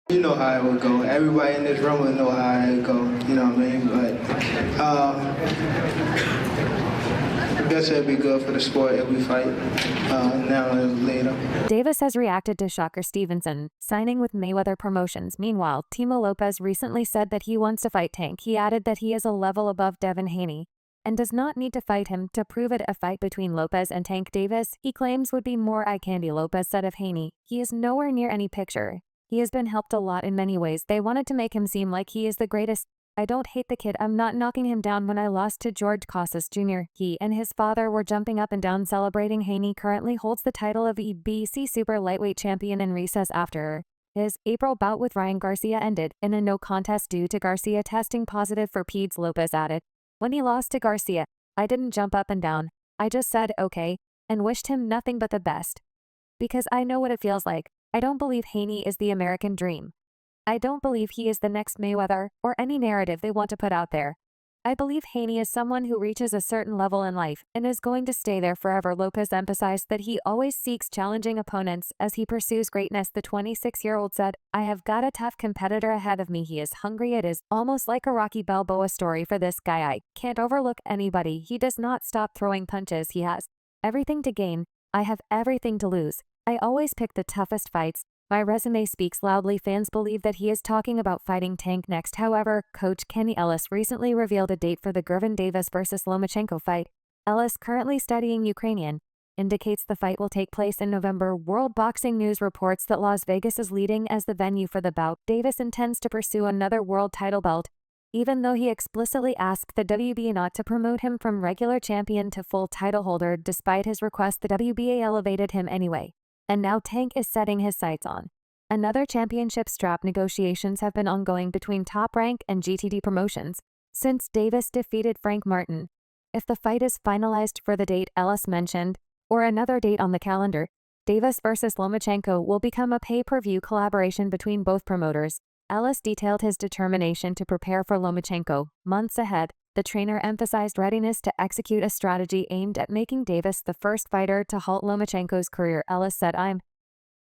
You know how it would go. Everybody in this room would know how it would go. You know what I mean? But I guess it'd be good for the sport if we fight now or later. Davis has reacted to Shakur Stevenson signing with Mayweather Promotions. Meanwhile, Teofimo Lopez recently said that he wants to fight Tank. He added that he is a level above Devin Haney and does not need to fight him to prove it. A fight between Lopez and Tank Davis, he claims, would be more eye candy. Lopez said of Haney, "He is nowhere near any picture. He has been helped a lot in many ways. They wanted to make him seem like he is the greatest. I don't hate the kid. I'm not knocking him down. When I lost to George Casas Jr., he and his father were jumping up and down celebrating." Haney currently holds the title of EBC Super Lightweight Champion in recess after his April bout with Ryan Garcia ended in a no contest due to Garcia testing positive for PEDS. Lopez added, "When he lost to Garcia, I didn't jump up and down. I just said okay and wished him nothing but the best. Because I know what it feels like. I don't believe Haney is the American dream. I don't believe he is the next Mayweather or any narrative they want to put out there. I believe Haney is someone who reaches a certain level in life and is going to stay there forever." Lopez emphasized that he always seeks challenging opponents as he pursues greatness. The 26-year-old said, "I have got a tough competitor ahead of me. He is hungry. It is almost like a Rocky Balboa story for this guy. I can't overlook anybody. He does not stop throwing punches. He has everything to gain. I have everything to lose. I always pick the toughest fights. My resume speaks loudly." Fans believe that he is talking about fighting Tank next. However, coach Kenny Ellis recently revealed a date for the Gervonta Davis vs. Lomachenko fight. Ellis, currently studying Ukrainian, indicates the fight will take place in November. World Boxing News reports that Las Vegas is leading as the venue for the bout. Davis intends to pursue another world title belt, even though he explicitly asked the WBA not to promote him from regular champion to full title holder. Despite his request, the WBA elevated him anyway. And now Tank is setting his sights on another championship strap. Negotiations have been ongoing between Top Rank and GTD Promotions since Davis defeated Frank Martin. If the fight is finalized for the date Ellis mentioned, or another date on the calendar, Davis vs. Lomachenko will become a pay-per-view collaboration between both promoters. Ellis detailed his determination to prepare for Lomachenko months ahead. The trainer emphasized readiness to execute a strategy aimed at making Davis the first fighter to halt Lomachenko's career. Ellis said, "I'm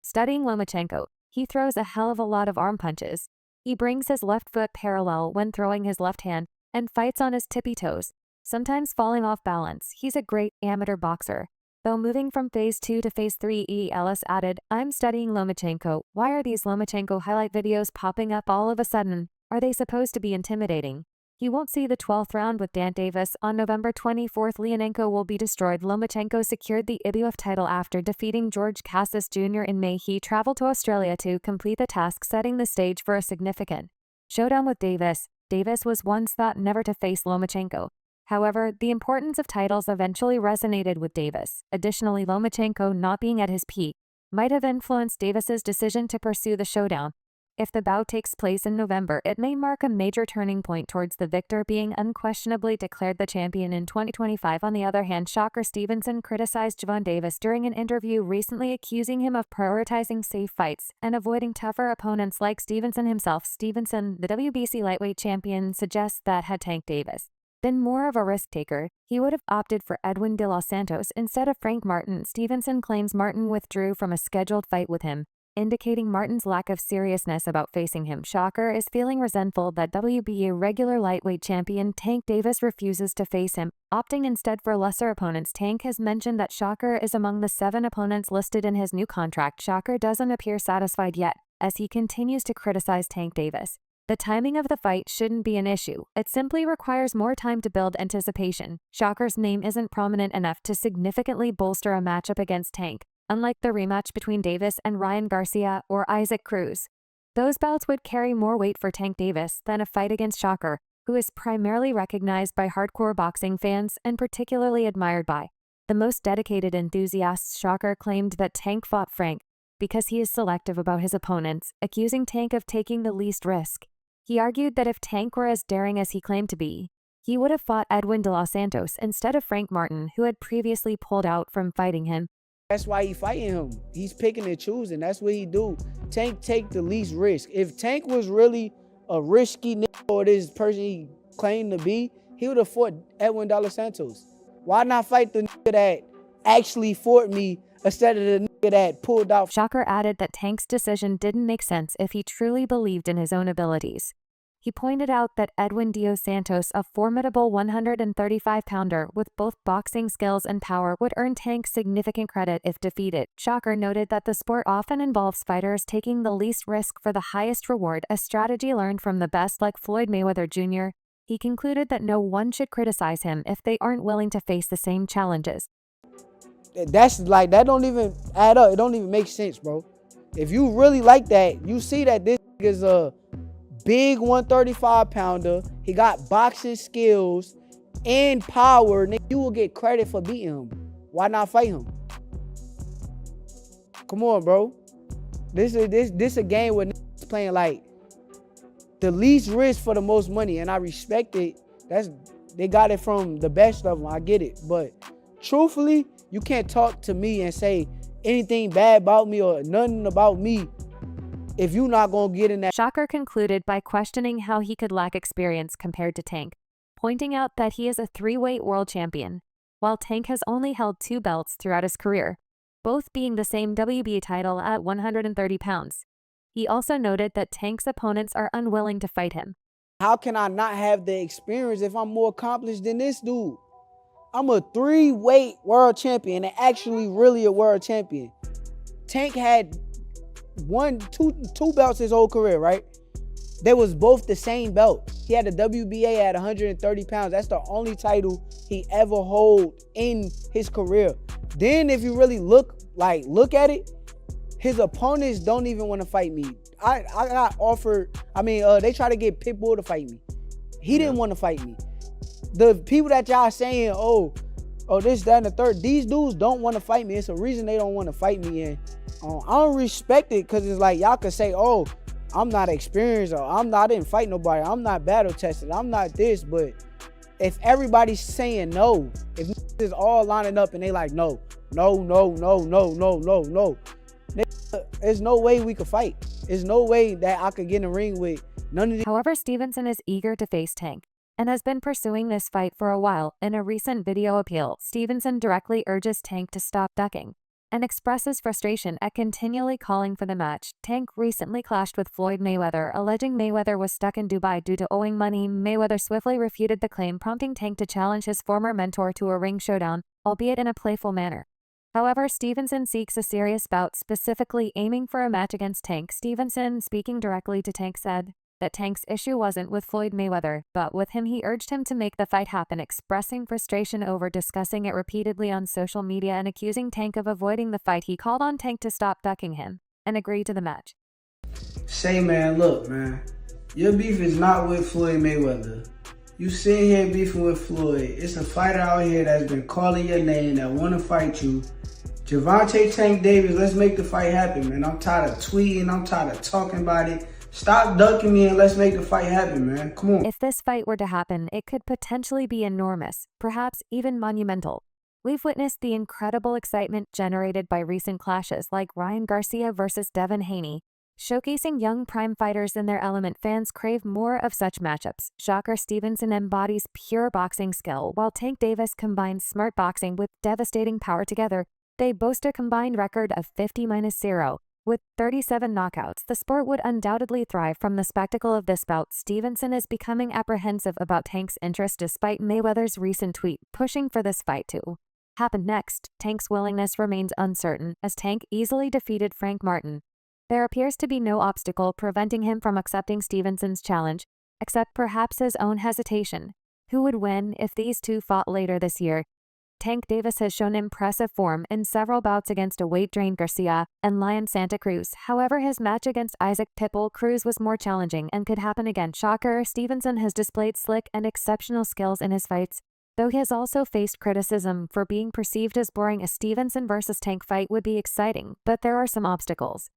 studying Lomachenko. He throws a hell of a lot of arm punches. He brings his left foot parallel when throwing his left hand and fights on his tippy toes, sometimes falling off balance. He's a great amateur boxer." Though moving from phase 2 to phase 3, Ellis added, "I'm studying Lomachenko. Why are these Lomachenko highlight videos popping up all of a sudden? Are they supposed to be intimidating? He won't see the 12th round with Dan Davis on November 24th. Leonenko will be destroyed." Lomachenko secured the IBF title after defeating George Casas Jr. in May. He traveled to Australia to complete the task, setting the stage for a significant showdown with Davis. Davis was once thought never to face Lomachenko. However, the importance of titles eventually resonated with Davis. Additionally, Lomachenko not being at his peak might have influenced Davis's decision to pursue the showdown. If the bout takes place in November, it may mark a major turning point towards the victor being unquestionably declared the champion in 2025. On the other hand, Shakur Stevenson criticized Gervonta Davis during an interview recently, accusing him of prioritizing safe fights and avoiding tougher opponents like Stevenson himself. Stevenson, the WBC lightweight champion, suggests that had Tank Davis been more of a risk taker, he would have opted for Edwin de los Santos instead of Frank Martin. Stevenson claims Martin withdrew from a scheduled fight with him, indicating Martin's lack of seriousness about facing him. Shakur is feeling resentful that WBA regular lightweight champion Tank Davis refuses to face him, opting instead for lesser opponents. Tank has mentioned that Shakur is among the 7 opponents listed in his new contract. Shakur doesn't appear satisfied yet, as he continues to criticize Tank Davis. The timing of the fight shouldn't be an issue. It simply requires more time to build anticipation. Shakur's name isn't prominent enough to significantly bolster a matchup against Tank, unlike the rematch between Davis and Ryan Garcia or Isaac Cruz. Those bouts would carry more weight for Tank Davis than a fight against Shakur, who is primarily recognized by hardcore boxing fans and particularly admired by the most dedicated enthusiasts. Shakur claimed that Tank fought Frank because he is selective about his opponents, accusing Tank of taking the least risk. He argued that if Tank were as daring as he claimed to be, he would have fought Edwin de los Santos instead of Frank Martin, who had previously pulled out from fighting him. That's why he fighting him. He's picking and choosing. That's what he do. Tank take the least risk. If Tank was really a risky nigga or this person he claimed to be, he would have fought Edwin de los Santos. Why not fight the nigga that actually fought me instead of the nigga that pulled out. Shakur added that Tank's decision didn't make sense if he truly believed in his own abilities. He pointed out that Edwin Dos Santos, a formidable 135-pounder with both boxing skills and power, would earn Tank significant credit if defeated. Shakur noted that the sport often involves fighters taking the least risk for the highest reward, a strategy learned from the best like Floyd Mayweather Jr. He concluded that no one should criticize him if they aren't willing to face the same challenges. That's like, that don't even add up. It don't even make sense, bro. If you really like that, you see that this is a big 135-pounder. He got boxing skills and power. Nigga, you will get credit for beating him. Why not fight him? Come on, bro. This a game where niggas playing like the least risk for the most money, and I respect it. They got it from the best of them. I get it, but truthfully, you can't talk to me and say anything bad about me or nothing about me if you're not going to get in that. Shakur concluded by questioning how he could lack experience compared to Tank, pointing out that he is a 3-weight world champion, while Tank has only held 2 belts throughout his career, both being the same WBA title at 130 pounds. He also noted that Tank's opponents are unwilling to fight him. How can I not have the experience if I'm more accomplished than this dude? I'm a 3-weight world champion and actually really a world champion. Tank had two belts his whole career, right? They was both the same belt. He had the WBA at 130 pounds. That's the only title he ever hold in his career. Then if you really look at it, his opponents don't even want to fight me. I got offered, they try to get Pitbull to fight me. He didn't want to fight me. The people that y'all saying, oh, this, that, and the third, these dudes don't want to fight me. It's a reason they don't want to fight me. And I don't respect it, because it's like y'all could say, oh, I'm not experienced, or I didn't fight nobody, I'm not battle tested, I'm not this. But if everybody's saying no, if it's all lining up and they like no, there's no way we could fight. There's no way that I could get in the ring with none of these. However, Stevenson is eager to face Tank and has been pursuing this fight for a while. In a recent video appeal, Stevenson directly urges Tank to stop ducking and expresses frustration at continually calling for the match. Tank recently clashed with Floyd Mayweather, alleging Mayweather was stuck in Dubai due to owing money. Mayweather swiftly refuted the claim, prompting Tank to challenge his former mentor to a ring showdown, albeit in a playful manner. However, Stevenson seeks a serious bout, specifically aiming for a match against Tank. Stevenson, speaking directly to Tank, said that Tank's issue wasn't with Floyd Mayweather, but with him. He urged him to make the fight happen, expressing frustration over discussing it repeatedly on social media and accusing Tank of avoiding the fight. He called on Tank to stop ducking him and agree to the match. Say, man, look, man, your beef is not with Floyd Mayweather. You sitting here beefing with Floyd. It's a fighter out here that's been calling your name, that want to fight you. Gervonta Tank Davis, let's make the fight happen, man. I'm tired of tweeting. I'm tired of talking about it. Stop ducking me and let's make the fight happen, man. Come on. If this fight were to happen, it could potentially be enormous, perhaps even monumental. We've witnessed the incredible excitement generated by recent clashes like Ryan Garcia versus Devin Haney, showcasing young prime fighters in their element. Fans crave more of such matchups. Shakur Stevenson embodies pure boxing skill, while Tank Davis combines smart boxing with devastating power. Together, they boast a combined record of 50-0. With 37 knockouts, the sport would undoubtedly thrive from the spectacle of this bout. Stevenson is becoming apprehensive about Tank's interest despite Mayweather's recent tweet pushing for this fight to happen next. Tank's willingness remains uncertain, as Tank easily defeated Frank Martin. There appears to be no obstacle preventing him from accepting Stevenson's challenge, except perhaps his own hesitation. Who would win if these two fought later this year? Tank Davis has shown impressive form in several bouts against a weight-drained Garcia and Lion Santa Cruz. However, his match against Isaac Pitbull Cruz was more challenging and could happen again. Shakur Stevenson has displayed slick and exceptional skills in his fights, though he has also faced criticism for being perceived as boring. A Stevenson versus Tank fight would be exciting, but there are some obstacles.